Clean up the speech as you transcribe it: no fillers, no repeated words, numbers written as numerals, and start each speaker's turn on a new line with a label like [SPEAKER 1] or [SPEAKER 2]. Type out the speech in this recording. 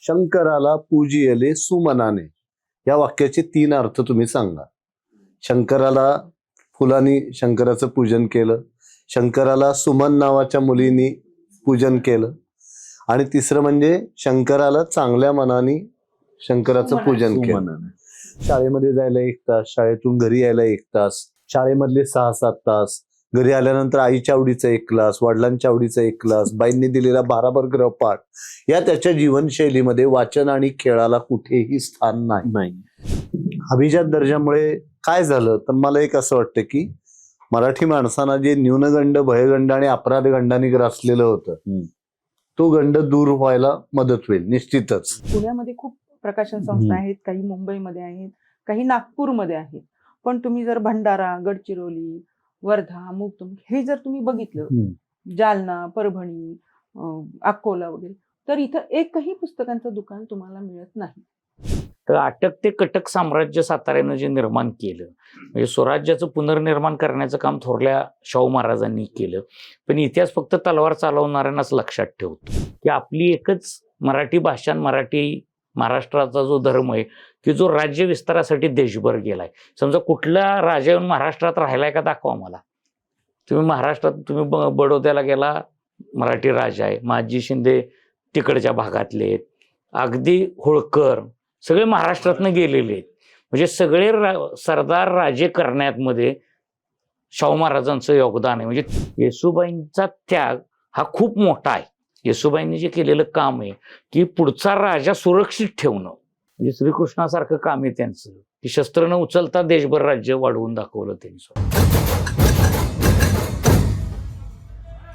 [SPEAKER 1] शंकराला पूजियले सुमनाने, या वाक्याचे 3 अर्थ तुम्ही सांगा. शंकराला फुलांनी शंकराचं पूजन केलं, शंकराला सुमन नावाच्या मुलीनी पूजन केलं, आणि तिसरं म्हणजे शंकराला चांगल्या मनाने शंकराचं पूजन केलं. शाळेमध्ये जायला 1 तास, शाळेतून घरी यायला 1 तास, शाळेमधले 6-7 तास, घरी आल्यानंतर आईच्या आवडीचा 1 ग्लास, वडिलांच्या आवडीचा 1 ग्लास, बाईंनी दिलेला 12 गृहपाठ, या त्याच्या जीवनशैलीमध्ये वाचन आणि खेळाला कुठेही स्थान नाही. अभिजात दर्जामुळे काय झालं तर मला एक असं वाटतं की मराठी माणसांना जे न्यूनगंड, भयगंड आणि अपराध गंडाने ग्रासलेलं होतं, तो गंड दूर व्हायला मदत होईल निश्चितच.
[SPEAKER 2] पुण्यामध्ये खूप प्रकाशन संस्था आहेत, काही मुंबईमध्ये आहेत, काही नागपूरमध्ये आहेत. पण तुम्ही जर भंडारा, गडचिरोली, वर्धा, मुक्तम हे जर तुम्ही बघितलं, जालना, परभणी, अकोला वगैरे, तर इथं एकही पुस्तकांचं दुकान तुम्हाला मिळत नाही.
[SPEAKER 3] तर अटक ते कटक साम्राज्य साताऱ्यानं जे निर्माण केलं, म्हणजे स्वराज्याचं पुनर्निर्माण करण्याचं काम थोरल्या शाहू महाराजांनी केलं. पण इतिहास फक्त तलवार चालवणाऱ्यांनाच लक्षात ठेवतो की आपली एकच मराठी भाषा, मराठी महाराष्ट्राचा जो धर्म आहे की जो राज्य विस्तारासाठी देशभर गेलाय. समजा कुठला राजा येऊन महाराष्ट्रात राहिलाय का दाखवा मला. तुम्ही महाराष्ट्रात, तुम्ही बडोद्याला गेला, मराठी राजा आहे. माजी शिंदे तिकडच्या भागातले आहेत, अगदी होळकर, सगळे महाराष्ट्रातनं गेलेले आहेत. म्हणजे सगळे सरदार राजे करण्यामध्ये शाहू महाराजांचं योगदान आहे. म्हणजे येसूबाईंचा त्याग हा खूप मोठा आहे. येसूबाईंनी जे केलेलं काम आहे की पुढचा राजा सुरक्षित ठेवणं, म्हणजे श्रीकृष्णासारखं काम आहे त्यांचं, की शस्त्र न उचलता देशभर राज्य वाढवून दाखवलं त्यांनी.